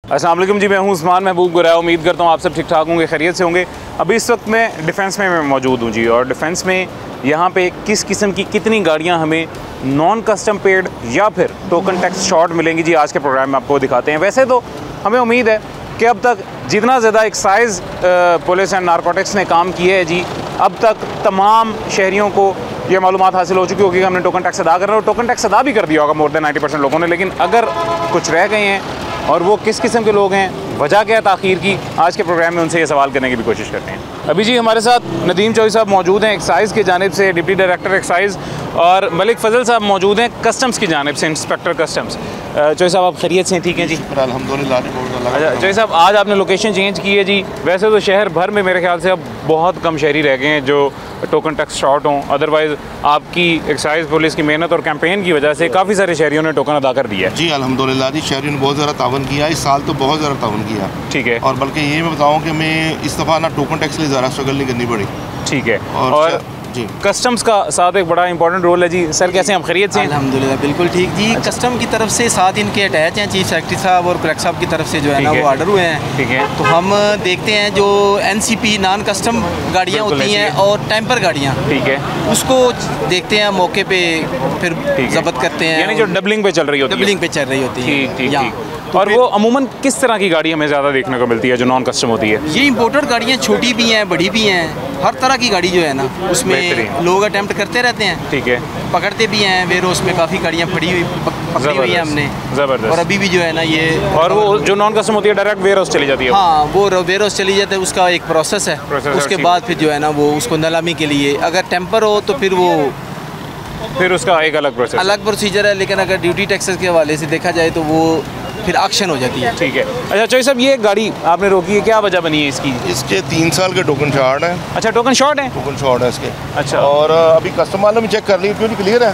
अस्सलाम वालेकुम जी, मैं हूं उस्मान महबूब गुराया। उम्मीद करता हूं आप सब ठीक ठाक होंगे, खैरियत से होंगे। अभी इस वक्त मैं डिफेंस में मौजूद हूं जी, और डिफेंस में यहाँ पे किस किस्म की कितनी गाड़ियाँ हमें नॉन कस्टम पेड या फिर टोकन टैक्स शॉर्ट मिलेंगी जी, आज के प्रोग्राम में आपको दिखाते हैं। वैसे तो हमें उम्मीद है कि अब तक जितना ज़्यादा एक्साइज पुलिस एंड नारकोटिक्स ने काम किया है जी, अब तक तमाम शहरियों को ये मालूमात हासिल हो चुकी होगी कि हमने टोकन टैक्स अदा करना है, और टोकन टैक्स अदा भी कर दिया होगा मोर देन 90% लोगों ने। लेकिन अगर कुछ रह गए हैं और वो किस किस्म के लोग हैं, वजह क्या है ताख़ीर की, आज के प्रोग्राम में उनसे ये सवाल करने की भी कोशिश करते हैं। अभी जी हमारे साथ नदीम चौधरी साहब मौजूद हैं एक्साइज़ की जानिब से, डिप्टी डायरेक्टर एक्साइज़, और मलिक फजल साहब मौजूद हैं कस्टम्स की जानिब से, इंस्पेक्टर कस्टम्स। चौधरी साहब आप खैरियत से ठीक हैं जी? अल्हम्दुलिल्लाह। अच्छा चौधरी साहब, आज आपने लोकेशन चेंज की है जी। वैसे तो शहर भर में मेरे ख्याल से अब बहुत कम शहरी रह गए हैं जो टोकन टैक्स शॉर्ट हों, अदरवाइज़ आपकी एक्साइज़ पुलिस की मेहनत और कैंपेन की वजह से काफ़ी सारे शहरियों ने टोकन अदा कर दिया है जी। अल्हम्दुलिल्लाह जी, शहरियों ने बहुत ज़्यादा तावन किया, इस साल तो बहुत ज़्यादा तावन किया। ठीक है। और बल्कि ये मैं बताऊँ कि हमें इस दफ़ा ना टोकन टैक्स के लिए ज़्यादा स्ट्रगल नहीं करनी पड़ी। ठीक है। और जी कस्टम्स का साथ एक बड़ा इंपॉर्टेंट रोल है जी। सर कैसे हैं आप, खैरियत से? अल्हम्दुलिल्लाह बिल्कुल ठीक जी। कस्टम की तरफ से साथ इनके अटैच हैं चीफ सेक्रेटरी साहब और कलेक्टर साहब की तरफ से जो है ना वो ऑर्डर हुए हैं। ठीक है। तो हम देखते हैं जो NCP नॉन कस्टम गाड़ियाँ होती हैं और टेम्पर गाड़ियाँ, ठीक है, उसको देखते हैं मौके पे, फिर जब्त करते हैं, यानी जो डबलिंग पे चल रही होती है। डबलिंग पे चल रही होती है। ठीक ठीक ठीक। तो और वो अमूमन किस तरह की गाड़ी हमें ज़्यादा देखने को मिलती है जो नॉन कस्टम होती है? ये इम्पोर्टेड गाड़ियाँ छोटी भी हैं, बड़ी भी हैं, हर तरह की गाड़ी जो है ना उसमें लोग अटेम्प्ट करते रहते हैं। ठीक है। पकड़ते भी हैं, वेयर हाउस में काफ़ी गाड़ियाँ पकड़ी हुई हैं हमने, ज़बरदस्त। और अभी भी जो है ना ये, और वो जो नॉन कस्टम होती है डायरेक्ट वेयर हाउस चली जाती है? हाँ, वो वेयर हाउस चली जाती है, उसका एक प्रोसेस है। उसके बाद फिर जो है ना वो उसको नीलामी के लिए, अगर टेम्पर हो तो फिर उसका एक अलग प्रोसीजर है। लेकिन अगर ड्यूटी टैक्सेस के हवाले से देखा जाए तो वो फिर एक्शन हो जाती है। ठीक है। अच्छा चौधरी साहब, ये गाड़ी आपने रोकी है, क्या वजह बनी है इसकी? इसके 3 साल के टोकन शॉर्ट है। अच्छा, टोकन शॉर्ट है? टोकन शॉर्ट है इसके। अच्छा। और अभी कस्टम वालों में चेक कर ली, क्यों नहीं क्लियर है,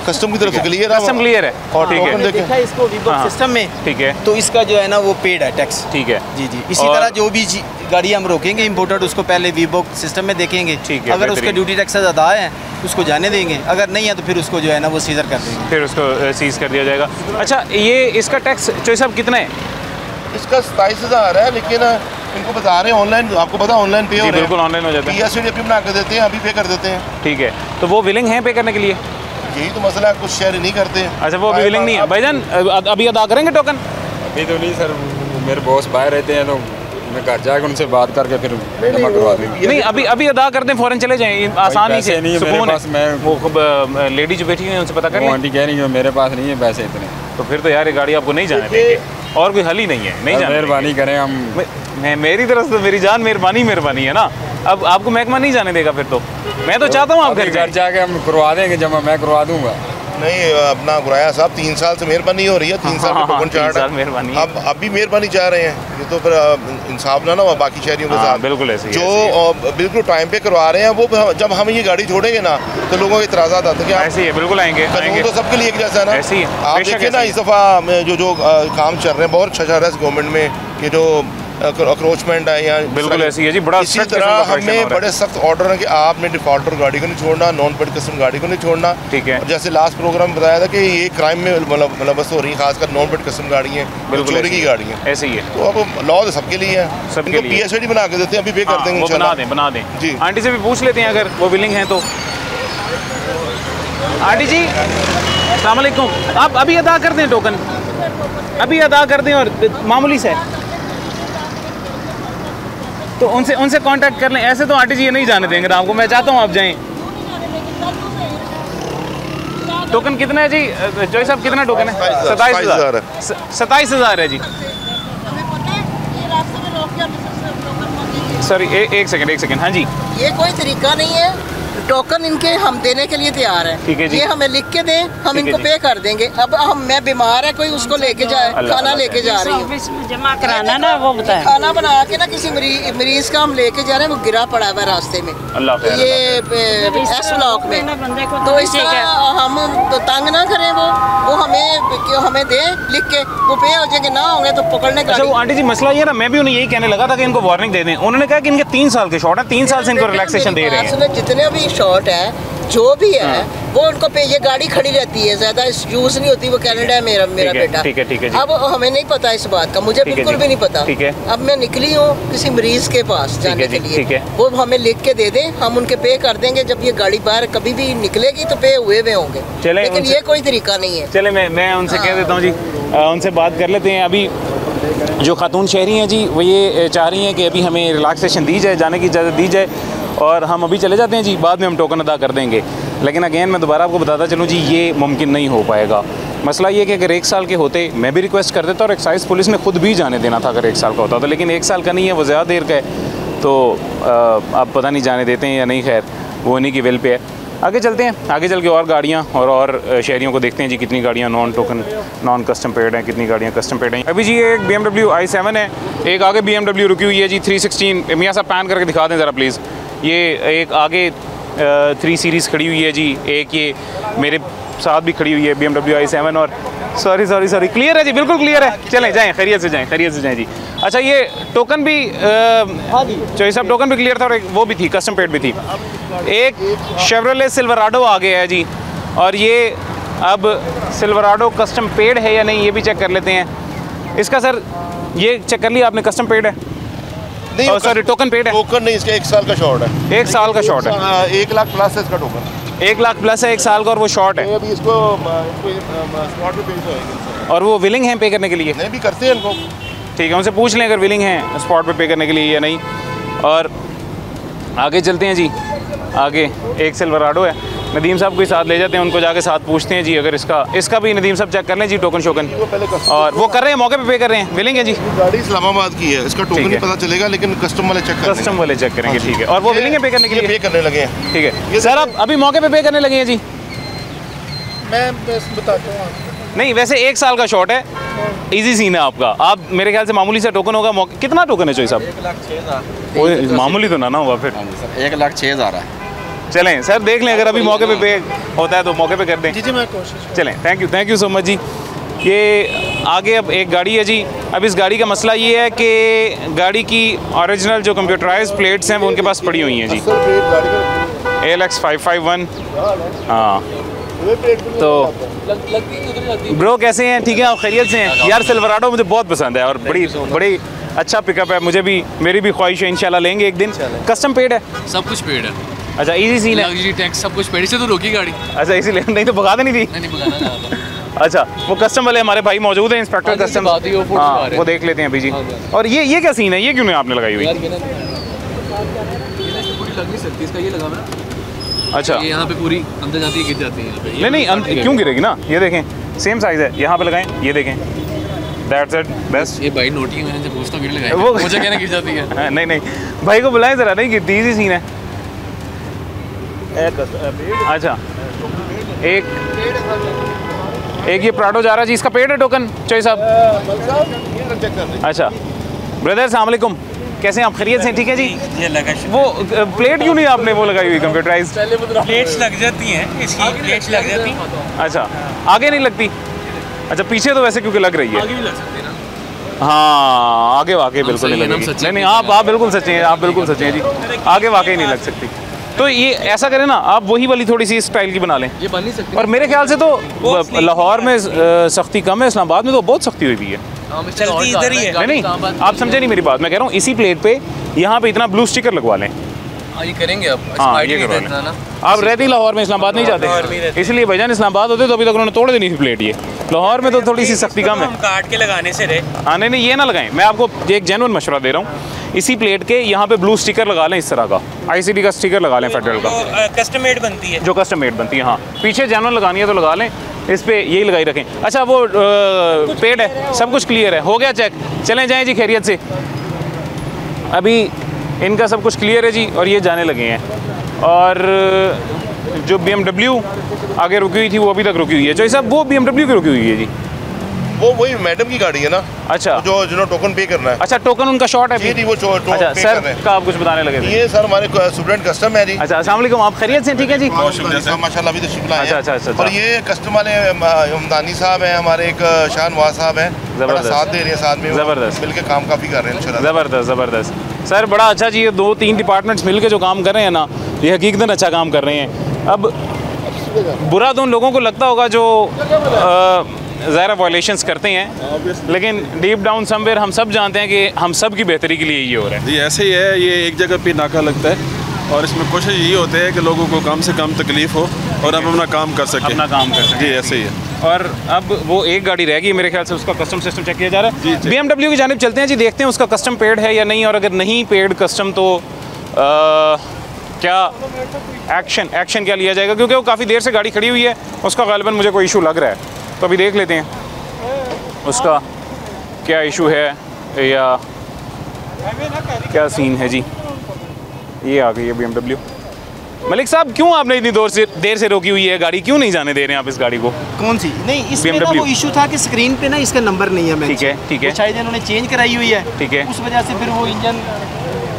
कस्टम की तरफ से क्लियर है, कस्टम क्लियर है। और टोकन देखा इसको वीबॉक्स सिस्टम में, ठीक है, तो इसका जो है ना वो पेड है टैक्स। ठीक है जी जी। इसी तरह जो भी गाड़ी हम रोकेंगे इम्पोर्टेड, उसको पहले वीबॉक्स सिस्टम में देखेंगे। ठीक है। अगर उसका ड्यूटी टैक्स अदा है उसको जाने देंगे, अगर नहीं है तो फिर उसको जो है ना वो सीजर कर देंगे, फिर उसको सीज कर दिया जाएगा। अच्छा, ये इसका टैक्स चौधरी साहब कितना है? इसका 27,000 है, लेकिन इनको बता रहे हैं ऑनलाइन, आपको पता है ऑनलाइन पे हो रहा है। बिल्कुल ऑनलाइन हो जाता है। PSD अभी बना कर देते हैं, अभी पे कर देते हैं। ठीक है, तो वो विलिंग है पे करने के लिए? यही तो मसला है, कुछ शहर नहीं करते हैं। अच्छा, वो अभी विलिंग नहीं है। भाईजान अभी अदा करेंगे टोकन? अभी तो नहीं सर, मेरे बॉस बाहर रहते हैं तो मैं घर जाकर उनसे बात करके फिर जमा करवा दूँगी। नहीं, अभी अदा कर दें, फ़ौरन चले जाएं, आसानी से। नहीं है मेरे पास, मैं वो लेडी जो बैठी है उनसे पता कर लें। आंटी कह रही है मेरे पास नहीं है पैसे इतने। तो फिर तो यार ये गाड़ी आपको नहीं जाने देंगे, और कोई हल ही नहीं है, नहीं जाने। मेहरबानी करें हम, मेरी तरफ से मेरी जान मेहरबानी है ना। अब आपको महकमा नहीं जाने देगा फिर तो मैं तो चाहता हूँ आप घर जाके हम करवा देंगे जमा, मैं करवा दूंगा। नहीं, अपना गुराया साहब 3 साल से मेहरबानी हो रही है, 3 साल का टोकन चार्ट है, अब अभी मेहरबानी चाह रहे हैं। ये तो फिर इंसाफ ना हो बाकी शहरियों के साथ। बिल्कुल ऐसे जो बिल्कुल टाइम पे करवा रहे हैं, वो जब हम ये गाड़ी छोड़ेंगे ना तो लोगों के इतराज़ात आते हैं। ऐसे ही है, बिल्कुल आएंगे तो सबके लिए एक जैसा है ना। ऐसे ही आप देखिए ना, इस दफ़ा जो काम चल रहे हैं बहुत अच्छा चल रहा है इस गवर्नमेंट में, ये जो अक्रोचमेंट है या बिल्कुल ऐसी है जी। बड़ा इसी तरह हमें बड़े सख्त ऑर्डर है कि आपने डिफॉल्टर गाड़ी को नहीं छोड़ना, नॉन पेड कस्टम गाड़ी को नहीं छोड़ना। ठीक है। जैसे लास्ट प्रोग्राम में बताया था कि ये क्राइम में मुलव्वस हो रही है, खासकर नॉन पेड कस्टम गाड़ी है, चोरी की गाड़ी है। ऐसे ही है। तो अब लॉ तो सबके लिए है, सबके लिए PSD बना के देते हैं, अभी पे कर देंगे, बना दें जी। आंटी से भी पूछ लेते हैं अगर वो विलिंग है तो। आंटी जी अस्सलाम वालेकुम, आप अभी अदा कर दें टोकन, अभी अदा कर दें, और मामूली से तो उनसे कांटेक्ट कर लें। ऐसे तो आंटी जी ये नहीं जाने देंगे आपको, मैं चाहता हूँ आप जाएं। टोकन कितना है जी जॉय साहब, कितना टोकन है? 27,000 27,000 है जी। सॉरी एक सेकंड। हाँ जी, ये कोई तरीका नहीं है, टोकन इनके हम देने के लिए तैयार हैं। ठीक है जी। ये हमें लिख के दें, हम इनको पे कर देंगे। अब मैं बीमार है, कोई उसको लेके जाए, खाना लेके जा रही हूँ, जमा कराना ना, वो बताए खाना बना के ना किसी मरीज का हम लेके जा रहे हैं, वो गिरा पड़ा हुआ रास्ते में, ये S ब्लॉक में। तो इस तरह हम तो तंग ना करें, वो हमें दें लिख के, वो पे हो जाएंगे, ना होंगे तो पकड़ने का। अच्छा आंटी जी, मसला ये ना, मैं भी उन्हें यही कहने लगा था कि इनको वार्निंग दे दें। उन्होंने कहा कि इनके 3 साल के शॉर्ट है, 3 साल से इनको रिलैक्सेशन दे रहे हैं। जितने भी शॉर्ट है जो भी है वो उनको पे, ये गाड़ी खड़ी रहती है, ज्यादा यूज नहीं होती, वो कनाडा है मेरा बेटा। ठीक है। अब हमें नहीं पता इस बात का, मुझे बिल्कुल भी नहीं पता। अब मैं निकली हूँ किसी मरीज के पास जाने के लिए, वो हमें लिख के दे दें, हम उनके पे कर देंगे। जब ये गाड़ी बाहर कभी भी निकलेगी तो पे हुए होंगे, लेकिन ये कोई तरीका नहीं है। चले मैं उनसे कह देता हूँ जी, उनसे बात कर लेते हैं। अभी जो खातून शहरी हैं जी, वो ये चाह रही हैं कि अभी हमें रिलैक्सेशन दी जाए, जाने की इजाज़त दी जाए, और हम अभी चले जाते हैं जी, बाद में हम टोकन अदा कर देंगे। लेकिन अगेन मैं दोबारा आपको बताता चलूँ जी, ये मुमकिन नहीं हो पाएगा। मसला ये कि अगर 1 साल के होते, मैं भी रिक्वेस्ट कर देता, और एक्साइज पुलिस ने खुद भी जाने देना था अगर 1 साल का होता, तो लेकिन 1 साल का नहीं है, वो ज़्यादा देर का है, तो अब पता नहीं जाने देते हैं या नहीं। खैर, वो उन्हीं की विल पे है। आगे चलते हैं, आगे चल के और गाड़ियाँ और शहरियों को देखते हैं जी, कितनी गाड़ियाँ non token non custom paid हैं, कितनी गाड़ियाँ कस्टम पेड हैं। अभी जी एक BMW i7 है, एक आगे BMW रुकी हुई है जी 316। मियाँ साहब पैन करके दिखा दें ज़रा प्लीज़। ये एक आगे 3 सीरीज़ खड़ी हुई है जी, एक ये मेरे साथ भी खड़ी हुई है BMW i7। और सॉरी क्लियर है जी, बिल्कुल क्लियर है। चलें जाएँ, खैरियत से जाएँ जी। अच्छा, ये टोकन भी चौधरी साहब टोकन भी क्लियर था, और एक वो भी थी, कस्टम पेड भी थी। एक शेवरले सिल्वराडो आ गया है जी, और ये अब सिल्वराडो कस्टम पेड है या नहीं ये भी चेक कर लेते हैं। इसका सर ये चेक कर लिया आपने, कस्टम पेड है नहीं? सॉरी, टोकन पेड है। टोकन नहीं, इसका 1 साल का शॉर्ट है। 1 साल का शॉर्ट है। 1 लाख प्लस है इसका टोकन। 1 लाख प्लस है 1 साल का, और वो शॉर्ट है। अभी इसको स्पॉट पे पे होएगा। और वो विलिंग है पे करने के लिए? नहीं, भी करते हैं इनको। ठीक है, उनसे पूछ लें अगर विलिंग है स्पॉट पे करने के लिए या नहीं। और आगे चलते हैं जी, आगे एक सिल्वराडो है, नदीम साहब को साथ ले जाते हैं, उनको जाके साथ पूछते हैं जी अगर इसका भी नदीम साहब चेक कर लें जी, टोकन शोकन। और वो कर रहे हैं, मौके पे कर रहे हैं, विलिंग है जी। गाड़ी इस्लामाबाद की है, इसका टोकन नहीं पता चलेगा, लेकिन कस्टम वाले चेक करेंगे। ठीक है, और वो विलिंग है पे करने के लिए? पे करने लगे हैं। ठीक है सर, आप अभी मौके पे करने लगे हैं जी? मैं बताता हूँ नहीं, वैसे 1 साल का शॉट है, इजी सीन है आपका। आप मेरे ख्याल से मामूली सा टोकन होगा। कितना टोकन है चौधरी साहब? 1,06,000। मामूली तो ना हुआ फिर। 1,06,000 है। चलें सर, देख लें, अगर अभी मौके पे होता है तो मौके पे कर दें। जी मैं कोशिश। चलें, थैंक यू सो मच जी। ये आगे अब एक गाड़ी है जी। अब इस गाड़ी का मसला ये है कि गाड़ी की ओरिजिनल जो कंप्यूटराइज प्लेट्स हैं वो उनके पास पड़ी हुई हैं जी, ALX 551। हाँ, तो ब्रो कैसे हैं? ठीक है, आप खैरियत से हैं? यार सिल्वराडो मुझे बहुत पसंद है, और बड़ी अच्छा पिकअप है, मुझे भी, मेरी भी ख्वाहिश है, इंशाल्लाह लेंगे एक दिन। कस्टम पेड है? सब कुछ पेड है। अच्छा, इजी सीन है? लग्जरी टैक्स सब कुछ पेड से तो रोकी गाड़ी। अच्छा, इसीलिए नहीं तो भगा देनी थी। नहीं भगाना। अच्छा, वो कस्टम वाले हमारे भाई मौजूद हैं, इंस्पेक्टर कस्टम। हाँ, वो देख लेते हैं अभी जी। और ये क्या सीन है, ये क्यों नहीं आपने लगाई हुई? अच्छा, यहाँ पे पूरी अंदर जाती है, गिर जाती है। नहीं, क्यों गिरेगी ना? ये देखें, सेम साइज़ है, यहाँ पे लगाएं, ये देखें, दैट्स इट, बेस्ट। ये भाई नोटी है, मैंने पूछता हूँ गिर लगाई, वो मुझे कहना गिर जाती है। नहीं, भाई को बुलाएं ज़रा, नहीं गिरती, इजी सीन है। अच्छा, एक ये प्राडो जा रहा है जी, इसका पेड है टोकन चौधरी साहब? अच्छा ब्रदर, अस्सलाम वालेकुम, कैसे हैं आप? खैरियत से? ठीक है जी। ये लगा वो प्लेट क्यों नहीं आपने वो लगाई हुई कंप्यूटराइज? प्लेट्स लग जाती हैं, इसकी प्लेट्स लग जाती हैं। अच्छा, आगे नहीं लगती? अच्छा, पीछे तो वैसे क्योंकि लग रही है। आगे भी लग सकती है ना? हाँ, आगे वाकई बिल्कुल नहीं लगेगी। नहीं, आप बिल्कुल सच्चे हैं, आप बिल्कुल सच्चे हैं जी, आगे वाकई नहीं लग सकती। तो ये ऐसा करें ना, आप वही वाली थोड़ी सी स्टाइल की बना लें। ये बन नहीं सकती। और मेरे ख्याल से तो लाहौर में सख्ती कम है, इस्लामाबाद में तो बहुत सख्ती हुई है। चलती इधर ही है। नहीं, आप समझे नहीं मेरी बात। मैं कह रहा हूँ इसी प्लेट पे यहाँ पे इतना ब्लू स्टिकर लगवा लें। ये करेंगे अब। हाँ, ये करवा लें। आप रहते ही लाहौर में, इस्लामाबाद नहीं जाते, इसलिए भाईजान इस्लामाबाद होते तो अभी तक उन्होंने तोड़ देनी थी प्लेट। ये लाहौर में तो थोड़ी सी सख्ती कम है। काट के लगाने से रहे। हाँ, नहीं, ये ना लगाएं। मैं आपको एक जेन्युइन मशवरा दे रहा हूँ, इसी प्लेट के यहाँ पे ब्लू स्टिकर लगा लें, इस तरह का ICD का स्टिकर लगा लें, फेडरल का, कस्टम मेड बनती है, जो कस्टम मेड बनती है। हाँ, पीछे जेन्युइन लगानी है तो लगा लें, इस पे यही लगाई रखें। अच्छा, वो पेड है, सब कुछ क्लियर है, हो गया चेक? चलें जाएँ जी, खैरियत से। अभी इनका सब कुछ क्लियर है जी, और ये जाने लगे हैं। और जो BMW आगे रुकी हुई थी वो अभी तक रुकी हुई है। जो साहब, वो BMW की रुकी हुई है जी? वो वही मैडम की गाड़ी है ना। अच्छा, जो जिन्होंने टोकन पे करना है। अच्छा, टोकन उनका शॉर्ट है? जी, वो अच्छा सर का आप कुछ बताने लगे थे। ये सर हमारे स्टूडेंट कस्टम है जी। अच्छा, अस्सलाम वालेकुम, आप खैरियत से? ठीक है जी, माशाल्लाह, अभी तो शिमला है। अच्छा। और ये कस्टम वाले हमदानी साहब हैं, हमारे एक शाहनवाज साहब हैं, बड़ा साथ दे रहे हैं, साथ में ज़बरदस्त मिलकर काम काफ़ी कर रहे हैं इंशाल्लाह। ज़बरदस्त सर, बड़ा अच्छा जी। ये 2-3 डिपार्टमेंट्स मिलकर जो काम कर रहे हैं ना, ये हकीकतन अच्छा काम कर रहे हैं। अब बुरा तो उन लोगों को लगता होगा जो ज़ाहिर वायलेशंस करते हैं, लेकिन डीप डाउन समवेयर हम सब जानते हैं कि हम सब की बेहतरी के लिए ये हो रहा है। जी ऐसे ही है, ये एक जगह पे नाका लगता है और इसमें कोशिश यही होती है कि लोगों को कम से कम तकलीफ हो और हम अपना काम कर सकें। अपना काम कर सकें। जी ऐसे ही है। और अब वो एक गाड़ी रह गई, मेरे ख्याल से उसका कस्टम सिस्टम चेक किया जा रहा है। BMW की जानिब चलते हैं जी, देखते हैं उसका कस्टम पेड है या नहीं, और अगर नहीं पेड कस्टम तो क्या एक्शन क्या लिया जाएगा, क्योंकि वो काफ़ी देर से गाड़ी खड़ी हुई है, उसका गालिबन मुझे कोई इशू लग रहा है। तो अभी देख लेते हैं उसका क्या इशू है या क्या सीन है जी। ये आ गई है BMW। मलिक साहब, क्यों आपने इतनी देर से रोकी हुई है गाड़ी, क्यों नहीं जाने दे रहे हैं आप इस गाड़ी को? कौन सी? नहीं, इसमें ना वो इशू था कि स्क्रीन पे ना इसका नंबर नहीं है। ठीक है, ठीक है। शायद इन्होंने चेंज कराई हुई है, ठीक है, उस वजह से फिर वो इंजन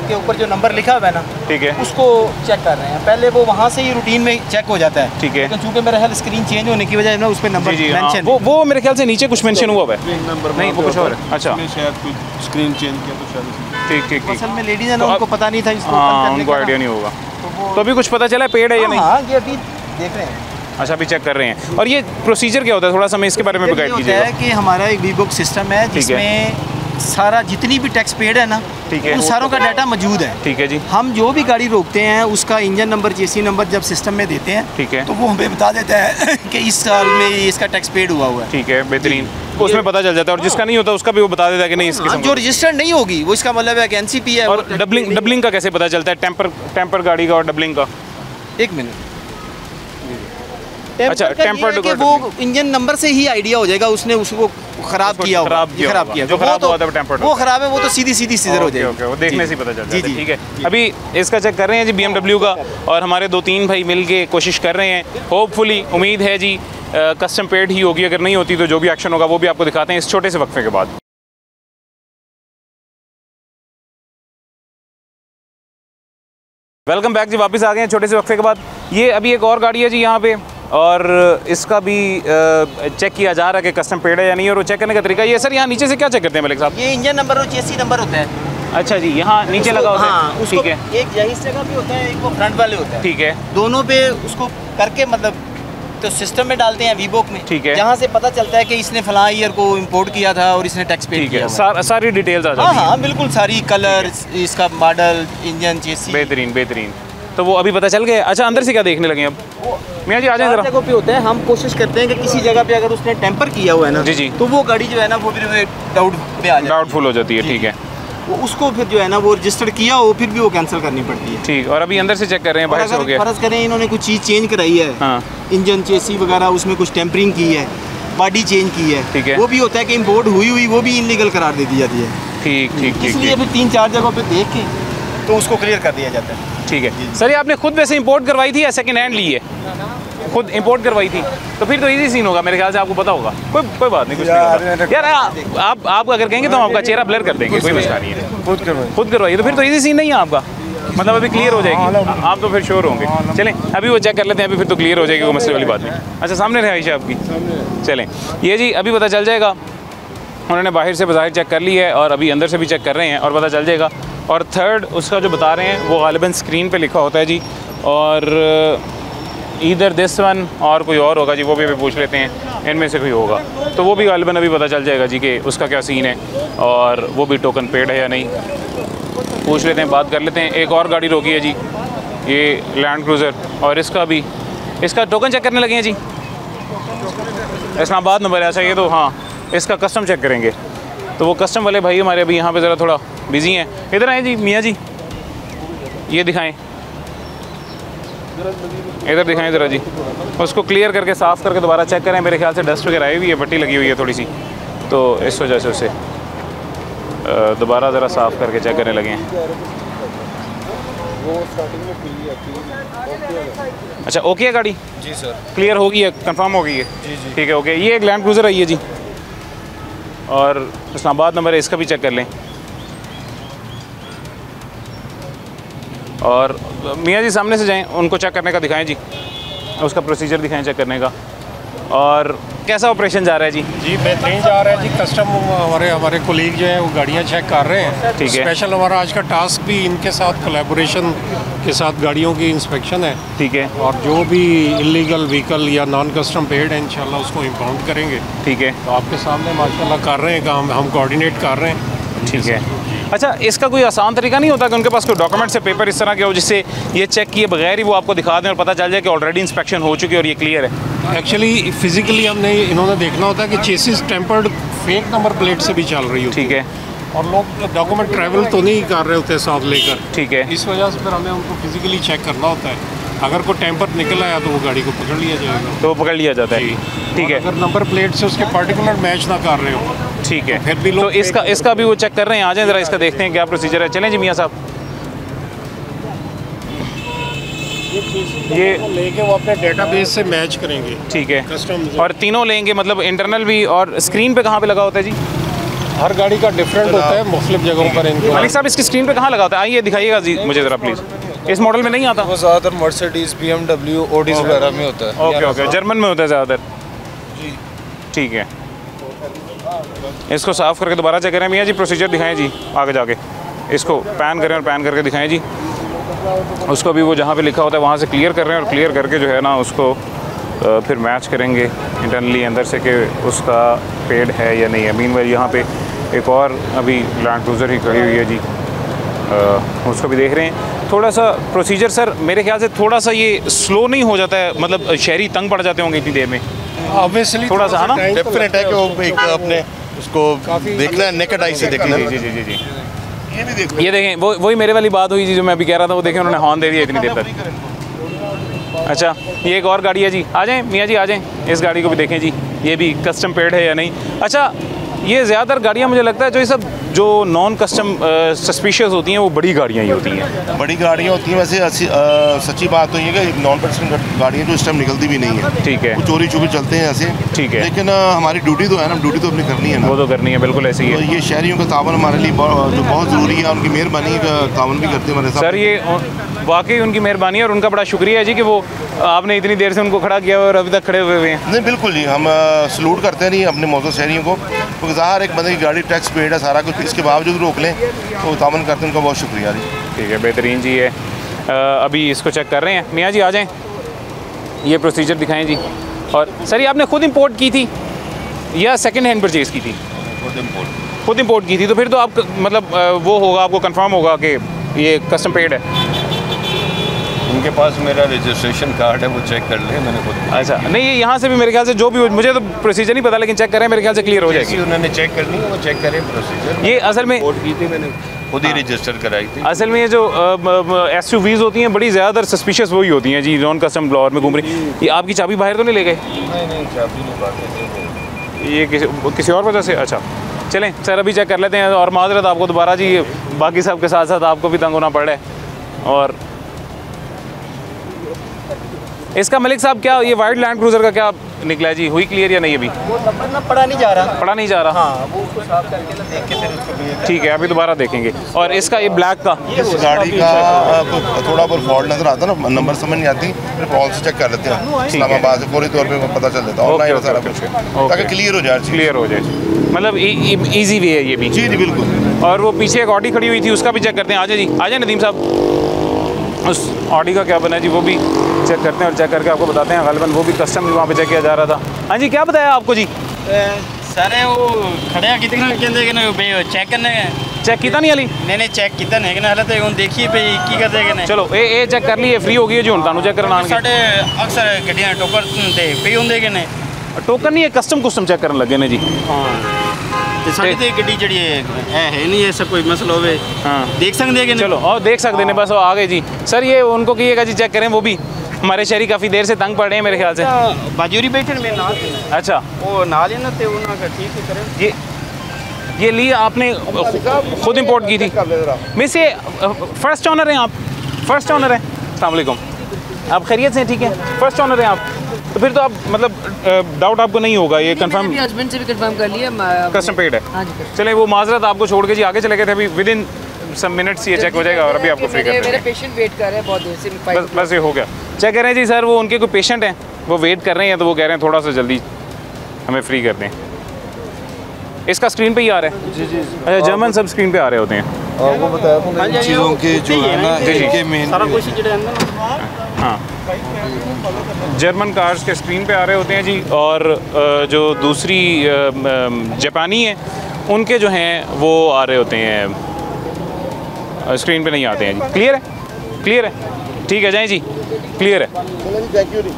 के ऊपर जो नंबर लिखा हुआ है ना, ठीक है, उसको चेक कर रहे हैं। पहले वो वहाँ से ही रूटीन में चेक हो जाता है, ठीक है, लेकिन चूंकि मेरा ख्याल स्क्रीन चेंज होने की वजह से ना उस पर नंबर मेंशन, वो मेरे ख्याल से नीचे कुछ मेंशन हुआ है। नहीं, वो कुछ और है। अच्छा, शायद कुछ स्क्रीन चेंज किया तो शायद। ठीक ठीक ठीक। असल में लेडीज है ना, उनको पता नहीं था इसको, उनको आइडिया नहीं होगा। तो अभी कुछ पता चला पेड है या नहीं? हाँ, ये अभी देख रहे हैं। अच्छा, अभी चेक कर रहे हैं। और ये प्रोसीजर क्या होता है, थोड़ा सा मैं इसके बारे में भी गाइड कीजिएगा। कि हमारा एक वी बुक सिस्टम है जिसमें सारा जितनी भी टैक्स पेड है ना, ठीक है, उन सारों का डाटा मौजूद है। ठीक है जी। हम जो भी गाड़ी रोकते हैं उसका इंजन नंबर, चेसी नंबर जब सिस्टम में देते हैं, ठीक है, तो वो हमें बता देता है कि इस साल में इसका टैक्स पेड हुआ है। ठीक है, बेहतरीन। उसमें पता चल जाता है, और जिसका नहीं होता उसका भी वो बता देता है कि नहीं इसके जो रजिस्टर्ड नहीं होगी वो, इसका मतलब है कि NCP है। और डबलिंग का कैसे पता चलता है, टेम्पर गाड़ी का और डबलिंग का? एक मिनट। अच्छा, टेम्पर्ड वो इंजन नंबर से ही आइडिया हो जाएगा उसने उसको खराब किया, जो खराब हुआ था वो टेम्पर्ड, वो खराब है, वो तो सीधी सीजर हो जाएगा। ओके, वो देखने से पता चल जाता है। ठीक है, अभी इसका चेक कर रहे हैं जी BMW का, और हमारे 2-3 भाई मिलके कोशिश कर रहे हैं। होपफुली उम्मीद है जी कस्टम पेड ही होगी, अगर नहीं होती तो जो भी एक्शन होगा वो भी आपको दिखाते हैं इस छोटे से वक्फे के बाद। वेलकम बैक जी, वापस आ गए हैं छोटे से वक्फे के बाद। ये अभी एक और गाड़ी है जी यहाँ पे, और इसका भी चेक किया जा रहा है कि कस्टम पेड है या नहीं, और वो चेक करने का तरीका ये सर, यहाँ नीचे से क्या चेक करते हैं मलिक साहब? ये इंजन नंबर और चेसी नंबर होता है। अच्छा जी, यहाँ नीचे लगा होता है। हाँ, ठीक है, एक यही जगह पे होता है, एक वो फ्रंट वाले होता है। ठीक है, दोनों पे उसको करके मतलब तो सिस्टम में डालते हैं वीबोक में। ठीक है, जहाँ से पता चलता है कि इसने फलां ईयर को इंपोर्ट किया था और इसने टैक्स पे किया। सारी डिटेल्स आ जाती हैं। हाँ, बिल्कुल सारी, कलर, इसका मॉडल, इंजन, चेसी। बेहतरीन। तो वो अभी पता चल गया। अच्छा, अंदर से क्या देखने लगे अब? मियाँ जी आ जाए जरा। जगह पे होता है, हम कोशिश करते हैं कि किसी जगह पे अगर उसने टेम्पर किया हुआ है ना, जी, तो वो गाड़ी जो है ना वो फिर डाउट पे आ जाती है, डाउटफुल हो जाती है। ठीक है, वो उसको फिर जो है ना वो रजिस्टर किया हो फिर भी वो कैंसिल करनी पड़ती है। ठीक, और अभी अंदर से चेक कर रहे हैं, बाहर से हो गया। फर्ज करें इन्होंने कुछ चीज़ चेंज कराई है, हाँ, इंजन, चेसी वगैरह, उसमें कुछ टेम्परिंग की है, बॉडी चेंज की है, ठीक है, वो भी होता है कि इम्पोर्ट हुई वो भी इनलीगल करार दे दी जाती है। ठीक, इसलिए फिर 3-4 जगहों पे देख के तो उसको क्लियर कर दिया जाता है। ठीक है सर, ये आपने खुद वैसे इंपोर्ट करवाई थी या सेकंड हैंड ली है? खुद इंपोर्ट करवाई थी, तो फिर तो इजी सीन होगा मेरे ख्याल से, आपको पता होगा। कोई बात नहीं, कुछ नहीं होगा यार। आप अगर कहेंगे तो हम आपका चेहरा ब्लर कर देंगे, कोई मसला नहीं है। खुद करवाइए तो फिर तो इजी सीन नहीं है आपका, मतलब अभी क्लियर हो जाएगी, आप तो फिर श्योर होंगे। चलें अभी वो चेक कर लेते हैं, अभी फिर तो क्लियर हो जाएगी, कोई मसले वाली बात नहीं। अच्छा, सामने रहाइश आपकी, चलें ये जी अभी पता चल जाएगा। उन्होंने बाहर से बाहर चेक कर ली है और अभी अंदर से भी चेक कर रहे हैं और पता चल जाएगा। और थर्ड उसका जो बता रहे हैं वो गालिबन स्क्रीन पे लिखा होता है जी, और इधर दिस वन और कोई और होगा जी, वो भी पूछ लेते हैं, इनमें से कोई होगा तो वो भी गालिबन अभी पता चल जाएगा जी कि उसका क्या सीन है और वो भी टोकन पेड है या नहीं, पूछ लेते हैं, बात कर लेते हैं। एक और गाड़ी रोकी है जी, ये लैंड क्रूज़र, और इसका टोकन चेक करने लगे हैं जी, इस्लामाबाद नंबर है। अच्छा, ये तो हाँ, इसका कस्टम चेक करेंगे, तो वो कस्टम वाले भाई हमारे अभी यहाँ पे ज़रा थोड़ा बिजी हैं। इधर आए जी मियाँ जी, ये दिखाएं, इधर दिखाएं ज़रा जी, उसको क्लियर करके साफ़ करके दोबारा चेक करें। मेरे ख्याल से डस्ट वगैरह आई हुई है, पट्टी लगी हुई है थोड़ी सी, तो इस वजह से उसे दोबारा ज़रा साफ़ करके चेक करने लगे हैं। अच्छा, ओके है गाड़ी? जी सर, क्लियर हो गई है, कंफर्म हो गई है? जी जी, ठीक है, ओके। ये एक लैंड क्रूज़र आई है जी, और इस्लामाबाद नंबर है, इसका भी चेक कर लें। और मियाँ जी सामने से जाएं, उनको चेक करने का दिखाएं जी, उसका प्रोसीजर दिखाएं चेक करने का। और कैसा ऑपरेशन जा रहा है जी? जी बेहतरीन जा रहा है जी। कस्टम हमारे कोलीग जो है वो गाड़ियाँ चेक कर रहे हैं। ठीक है। स्पेशल हमारा आज का टास्क भी इनके साथ कोलैबोरेशन के साथ गाड़ियों की इंस्पेक्शन है। ठीक है। और जो भी इलीगल व्हीकल या नॉन कस्टम पेड है इंशाल्लाह उसको इम्पाउंड करेंगे। ठीक है। तो आपके सामने माशाल्लाह कर रहे हैं काम, हम कोऑर्डिनेट कर रहे हैं। ठीक है। अच्छा, इसका कोई आसान तरीका नहीं होता कि उनके पास कोई डॉक्यूमेंट से पेपर इस तरह के हो जिससे ये चेक किए बगैर ही वो आपको दिखा दें और पता चल जाए कि ऑलरेडी इंस्पेक्शन हो चुकी है और ये क्लियर है? एक्चुअली फिजिकली हमने इन्होंने देखना होता है कि chassis tempered fake number plate से भी चल रही हो। ठीक है। और लोग डॉक्यूमेंट ट्रैवल तो नहीं कर रहे होते साथ लेकर। ठीक है। इस वजह से फिर हमें उनको फिजिकली चेक करना होता है। अगर कोई टेम्पर निकल आया तो वो गाड़ी को पकड़ लिया जाएगा। तो पकड़ लिया जाता है। ठीक है। अगर नंबर प्लेट से उसके पर्टिकुलर मैच ना कर रहे हो। ठीक है। फिर भी तो इसका भी वो चेक कर रहे हैं। आ जाएं ज़रा, इसका देखते हैं क्या प्रोसीजर है। चलें जी मियाँ साहब। ये लेके वो अपने डेटाबेस से मैच करेंगे। ठीक है। कस्टम्स और तीनों लेंगे, मतलब इंटरनल भी और स्क्रीन पे कहाँ पे लगा होता है जी? हर गाड़ी का डिफरेंट होता है, मुख्तलिफ जगहों पर इनको। मलिक साहब, इसकी स्क्रीन पे कहाँ लगा होता है? आइए दिखाइएगा जी मुझे ज़रा प्लीज़। इस मॉडल में नहीं आता? वो ज़्यादातर मर्सिडीज, BMW, ऑडीज वगैरह में होता है। ओके ओके, जर्मन में होता है ज़्यादातर। जी ठीक है। इसको साफ़ करके दोबारा चेक करें मियाँ जी। प्रोसीजर दिखाएं जी आगे जाके। इसको पैन करें और पैन करके दिखाएं जी। उसको भी वो जहाँ पे लिखा होता है वहाँ से क्लियर कर रहे हैं और क्लियर करके जो है ना उसको फिर मैच करेंगे इंटरनली अंदर से कि उसका पेड है या नहीं है। मीनवाइल यहाँ पे एक और अभी लैंड क्रूज़र ही खड़ी हुई है जी, उसको भी देख रहे हैं। थोड़ा सा प्रोसीजर सर मेरे ख्याल से थोड़ा सा ये स्लो नहीं हो जाता है, मतलब शहरी तंग पड़ जाते होंगे इतनी देर में? ऑब्वियसली थोड़ा सा है ना, डेफिनेट है कि वो एक अपने उसको देखना है, नेकेड आई से देखना है। जी जी जी जी। ये भी देखो, ये देखें, वही मेरे वाली बात हुई जी जो मैं अभी कह रहा था। वो देखें उन्होंने हॉर्न दे दिया इतनी देर तक। अच्छा, ये एक और गाड़ी है जी। आ जाएं मियाँ जी, आ जाएं, इस गाड़ी को भी देखें जी, ये भी कस्टम पेड है या नहीं। अच्छा, ये ज़्यादातर गाड़ियाँ मुझे लगता है जो ये सब जो नॉन कस्टम सस्पिशियस होती हैं वो बड़ी गाड़ियाँ ही होती हैं। बड़ी गाड़ियाँ होती हैं। वैसे सच्ची बात तो ये कि नॉन कस्टम गाड़ियाँ जो इस टाइम निकलती भी नहीं है। ठीक है। वो चोरी छुपी चलते हैं ऐसे। ठीक है। लेकिन हमारी ड्यूटी तो है ना, ड्यूटी तो अपनी करनी है ना। वो तो करनी है, बिल्कुल ऐसी है। तो ये शहरियों का तावन हमारे लिए जो बहुत ज़रूरी है, उनकी मेहरबानी का तावन भी करते हैं हमारे साथ। सर ये वाकई उनकी मेहरबानी है और उनका बड़ा शुक्रिया है जी कि वो आपने इतनी देर से उनको खड़ा किया और अभी तक खड़े हुए हैं। नहीं बिल्कुल जी, हम सलूट करते नहीं अपने मौजूद शहरियों को, क्योंकि ज़ाहिर एक बंदे की गाड़ी टैक्स पेड है सारा कुछ, इसके बावजूद रोक लें तो तावन करते हैं। उनका बहुत शुक्रिया जी। ठीक है, बेहतरीन जी है। अभी इसको चेक कर रहे हैं मियाँ जी, आ जाएँ, ये प्रोसीजर दिखाएँ जी। और सर ये आपने खुद इम्पोर्ट की थी या सेकेंड हैंड परचेज़ की थी? खुद इम्पोर्ट की थी। तो फिर तो आप मतलब वो होगा, आपको कंफर्म होगा कि ये कस्टम पेड है। उनके पास मेरा रजिस्ट्रेशन कार्ड है, वो चेक कर ले, मैंने खुद। अच्छा, नहीं ये यहाँ से भी मेरे ख्याल से जो भी, मुझे तो प्रोसीजर नहीं पता, लेकिन चेक करें, मेरे ख्याल से क्लियर हो जाएगी। उन्होंने चेक करनी है, वो चेक करें प्रोसीजर। ये असल में रिपोर्ट की थी मैंने, खुद ही रजिस्टर कराई थी। असल में ये जो SUVs होती हैं बड़ी ज़्यादातर सस्पिशियस वही होती हैं जी, नॉन कस्टम ब्लॉर में घूम रही। ये आपकी चाबी बाहर तो नहीं ले गए? नहीं, चाबी नहीं बात। ये किसी और वजह से? अच्छा चलें सर, अभी चेक कर लेते हैं। और माजरत आपको दोबारा जी, बाकी सब के साथ साथ आपको भी तंग होना पड़ रहा है। और इसका मलिक साहब क्या ये वाइट लैंड क्रूज़र का क्या निकला है जी? हुई क्लियर या नहीं? अभी वो नंबर ना पढ़ा नहीं जा रहा। पढ़ा नहीं जा रहा? हाँ, वो उसको साफ करके ना देख के फिर उसको। ठीक है, अभी दोबारा देखेंगे। और इसका ये ब्लैक का, इस गाड़ी का थोड़ा बहुत फॉल्ट नजर आता है ना, नंबर समझ नहीं आती, फिर कॉल से चेक कर लेते हैं इस्लामाबाद से, फौरी तौर पे पता चल जाता है ऑनलाइन सारा कुछ, ताकि क्लियर हो जाए। क्लियर हो जाए, मतलब ईजी वे है ये भी। जी जी बिल्कुल। और वो पीछे एक ऑडी खड़ी हुई थी, उसका भी चेक करते हैं। आ जाए जी, आ जाए नदीम साहब, उस ऑडी का क्या बना है जी, वो भी चेक करते हैं और चेक करके आपको बताते हैं। गालिबन वो भी कस्टम वहाँ पे चेक किया जा रहा था। हाँ जी, क्या बताया आपको जी? सारे वो खड़े कितने कहते चेक करने चेक किया नहीं हाली? नहीं चेक किया नहीं कि हाले तो देखिए पे की करते हैं। चलो ये चेक कर लिए, फ्री हो गई है जी, हुण तुहानू चेक कराना। साडे अक्सर गड्डियां टोकन ते पे हुंदे कि नहीं? टोकन नहीं है, कस्टम चेक करने लगे ने जी। हाँ ते साडी ते गड्डी जड़ी है नहीं, ऐसा कोई मसला होवे। हाँ देख सकते हैं कि चलो और देख सकते हैं, बस वो आ गए जी। सर ये उनको कहिएगा जी चेक करें, वो भी हमारे शहरी काफ़ी देर से तंग पड़ रहे हैं मेरे ख्याल से। बाजूरी बैठे में नाल। अच्छा वो नाल है ना, ते उन्होंने का ठीक है करें। ये ली आपने खुद इंपोर्ट की थी? मिस ये फर्स्ट ऑनर हैं आप? फर्स्ट ऑनर हैं? अस्सलाम वालेकुम, आप खैरियत से? ठीक है, फर्स्ट ऑनर हैं आप, तो फिर तो आप मतलब डाउट आपको नहीं होगा, ये कंफर्म? हस्बैंड से भी कंफर्म कर लिया, कस्टम पेड है। हाँ जी। चलें, वो माजरत आपको छोड़ के जी आगे चले गए थे, अभी विद इन सम मिनट्स ये चेक हो जाएगा और अभी आपको फ्री कर देंगे। मेरे पेशेंट वेट कर रहे हैं बहुत देर से। बस ये हो गया। चेक कर रहे हैं जी सर, वो उनके कोई पेशेंट हैं, वो वेट कर रहे हैं, तो वो कह रहे हैं थोड़ा सा जल्दी हमें फ्री कर दें। इसका स्क्रीन पे ही आ रहा है? जी जी। अच्छा, जर्मन सब स्क्रीन पे आ रहे होते हैं। आपको बताया चीज़ों के जो है ना इनके मेन सारा कुछ हाँ, जर्मन कार्स के स्क्रीन पे आ रहे होते हैं जी, और जो दूसरी जापानी है उनके जो हैं वो आ रहे होते हैं, स्क्रीन पे नहीं आते हैं जी। क्लियर है? क्लियर है, ठीक है, जाएँ जी, क्लियर है।